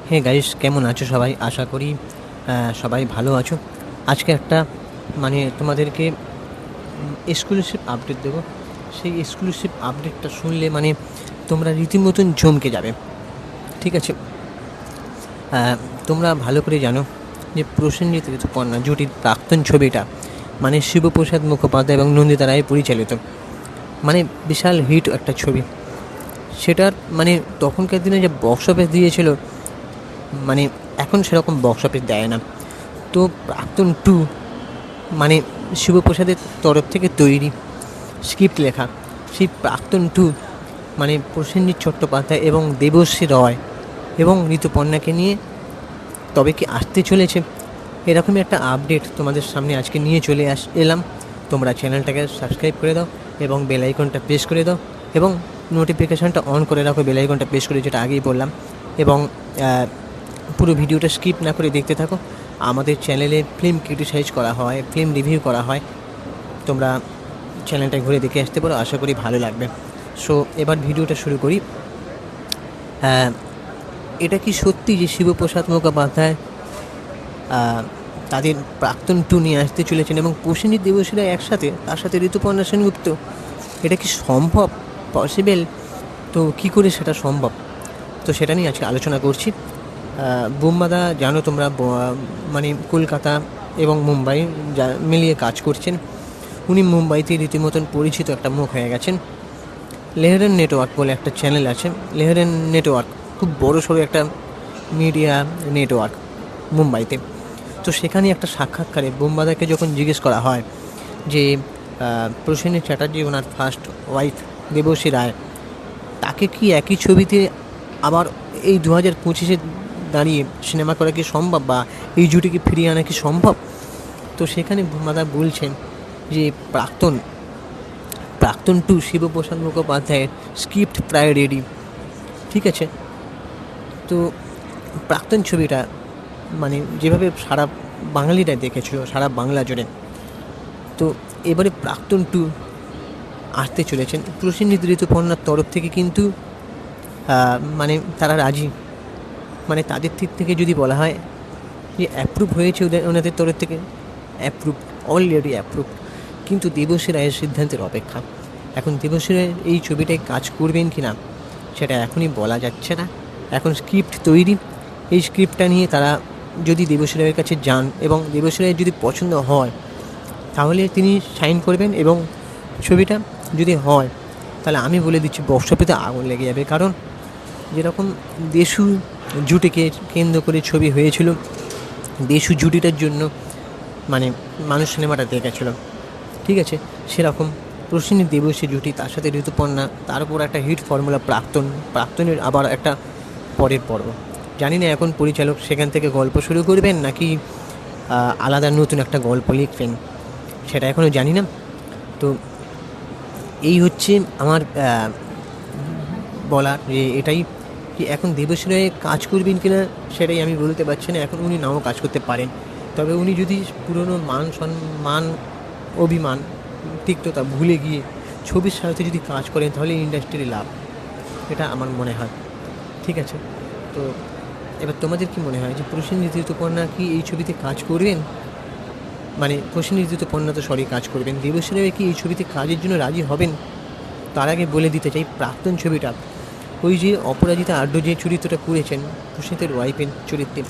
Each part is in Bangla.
হে গাইস, কেমন আছো সবাই? আশা করি সবাই ভালো আছো। আজকে একটা তোমাদেরকে এক্সক্লুসিভ আপডেট দেবো। সেই এক্সক্লুসিভ আপডেটটা শুনলে তোমরা রীতিমতন চমকে যাবে। ঠিক আছে, তোমরা ভালো করে জানো যে প্রসেনজিৎ ঋতুপর্ণা জুটির প্রাক্তন ছবিটা শিবপ্রসাদ মুখোপাধ্যায় এবং নন্দিতা রায় পরিচালিত বিশাল হিট একটা ছবি। সেটার তখনকার দিনে যে বক্স অফিস দিয়েছিল এখন সেরকম বক্স অফিস দেয় না। তো প্রাক্তন 2 শিবপ্রসাদের তরফ থেকে তৈরি স্ক্রিপ্ট লেখা সেই প্রাক্তন 2 প্রসেনজিৎ চট্টোপাধ্যায় এবং দেবশ্রী রয় এবং ঋতুপর্ণাকে নিয়ে তবে কি আসতে চলেছে, এরকমই একটা আপডেট তোমাদের সামনে আজকে নিয়ে চলে এলাম। তোমরা চ্যানেলটাকে সাবস্ক্রাইব করে দাও এবং বেল আইকনটা প্রেস করে দাও এবং নোটিফিকেশানটা অন করে রাখো বেল আইকনটা প্রেস করে, যেটা আগেই বললাম। এবং পুরো ভিডিওটা স্কিপ না করে দেখতে থাকো। আমাদের চ্যানেলে ফিল্ম ক্রিটিসাইজ করা হয়, ফিল্ম রিভিউ করা হয়, তোমরা চ্যানেলটা ঘুরে দেখে আসতে পারো, আশা করি ভালো লাগবে। সো এবার ভিডিওটা শুরু করি। এটা কি সত্যি যে শিবপ্রসাদ মুখোপাধ্যায় তাদের প্রাক্তন 2 নিয়ে আসতে চলেছেন এবং প্রসেনজিৎ দেবশ্রীরা একসাথে, তার সাথে ঋতুপর্ণা সেনগুপ্ত? এটা কি সম্ভব, পসিবল? তো কী করে সেটা সম্ভব, তো সেটা নিয়ে আজকে আলোচনা করছি। বুম্বাদা জানো তোমরা, কলকাতা এবং মুম্বাই যা মিলিয়ে কাজ করছেন। উনি মুম্বাইতে রীতিমতন পরিচিত একটা মুখ হয়ে গেছেন। লেহরেন নেটওয়ার্ক বলে একটা চ্যানেল আছে। লেহরেন নেটওয়ার্ক খুব বড়সড় একটা মিডিয়া নেটওয়ার্ক মুম্বাইতে। তো সেখানে একটা সাক্ষাৎকারে বুম্বাদাকে যখন জিজ্ঞেস করা হয় যে প্রসেনজিৎ চ্যাটার্জি ওনার ফার্স্ট ওয়াইফ দেবশ্রী রায়, তাকে কি একই ছবিতে আবার এই 2025-এ দাঁড়িয়ে সিনেমা করা কি সম্ভব, বা এই জুটিকে ফিরিয়ে আনা কি সম্ভব? তো সেখানে বুম্বাদা বলছেন যে প্রাক্তন 2 শিবপ্রসাদ মুখোপাধ্যায়ের স্ক্রিপ্ট প্রায় রেডি। ঠিক আছে, তো প্রাক্তন ছবিটা যেভাবে সারা বাঙালিরা দেখেছিল, সারা বাংলা জুড়ে, তো এবারে প্রাক্তন 2 আসতে চলেছেন প্রসেনজিৎ ঋতুপর্ণার তরফ থেকে। কিন্তু তারা রাজি, তাদের দিক থেকে যদি বলা হয় যে অ্যাপ্রুভ হয়েছে ওনাদের তরফ থেকে, অ্যাপ্রুভ, অলরেডি অ্যাপ্রুভ। কিন্তু দেবশ্রী রায়ের সিদ্ধান্তের অপেক্ষা। এখন দেবশ্রী রায় এই ছবিটায় কাজ করবেন কি না সেটা এখনই বলা যাচ্ছে না। এখন স্ক্রিপ্ট তৈরি, এই স্ক্রিপ্টটা নিয়ে তারা যদি দেবশ্রী রায়ের কাছে যান এবং দেবশ্রী রায়ের যদি পছন্দ হয় তাহলে তিনি সাইন করবেন, এবং ছবিটা যদি হয় তাহলে আমি বলে দিচ্ছি বক্স অফিসে আগুন লেগে যাবে। কারণ যেরকম দেশু জুটিকে কেন্দ্র করে ছবি হয়েছিল, দেশু জুটিটার জন্য মানুষ সিনেমাটা দেখেছিল, ঠিক আছে, সেরকম প্রসেনজিৎ দেবশ্রী জুটি, তার সাথে ঋতুপর্ণা, তার উপর একটা হিট ফর্মুলা প্রাক্তনের আবার একটা পরের পর্ব। জানি না এখন পরিচালক সেখান থেকে গল্প শুরু করবেন নাকি আলাদা নতুন একটা গল্প লিখবেন, সেটা এখনও জানি না। তো এই হচ্ছে আমার বলার, যে এটাই কি এখন দেবশ্রী রায় কাজ করবেন কিনা সেটাই আমি বলতে পারছি না। এখন উনি নাও কাজ করতে পারেন, তবে উনি যদি পুরনো মান সম্মান, অভিমান, তিক্ততা ভুলে গিয়ে ছবির সাথে যদি কাজ করেন তাহলে ইন্ডাস্ট্রির লাভ, এটা আমার মনে হয়। ঠিক আছে, তো এবার তোমাদের কি মনে হয় যে প্রসেনজিৎ ঋতুপর্ণা কি এই ছবিতে কাজ করবেন? প্রসেনজিৎ ঋতুপর্ণা তো কাজ করবেন, দেবশ্রী রায় কি এই ছবিতে কাজের জন্য রাজি হবেন? তার আগে বলে দিতে চাই, প্রাক্তন ছবিটা ওই যে অপরাজিতা আড্ড যে চরিত্রটা করেছেন প্রসেনজিতের ওয়াইফের চরিত্রে,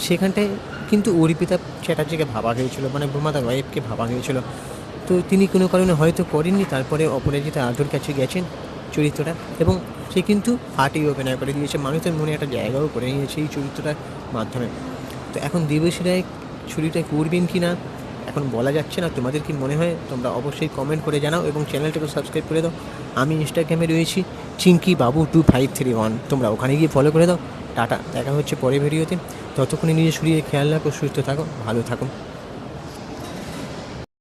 সেখানটায় কিন্তু অর্পিতা চ্যাটার্জিকে ভাবা হয়েছিল, বোমাদার ওয়াইফকে ভাবা হয়েছিল। তো তিনি কোনো কারণে হয়তো করেননি, তারপরে অপরাজিতা আড্ডর কাছে গেছেন চরিত্রটা, এবং সে কিন্তু ফাটিয়ে অভিনয় করে দিয়েছে, মানুষের মনে একটা জায়গাও করে নিয়েছে এই চরিত্রটার মাধ্যমে। তো এখন দেবশ্রী রায় ছবিটা করবেন কি না এখন বলা যাচ্ছে না। তোমাদের কি মনে হয় তোমরা অবশ্যই কমেন্ট করে জানাও এবং চ্যানেলটাকে সাবস্ক্রাইব করে দাও। আমি ইনস্টাগ্রামে রয়েছি চিঙ্কি বাবু 2531, তোমরা ওখানে গিয়ে ফলো করে দাও। টাটা, দেখা হচ্ছে পরের ভিডিওতে। ততক্ষণে নিজের শরীরে খেয়াল রাখো, সুস্থ থাকো, ভালো থাকো।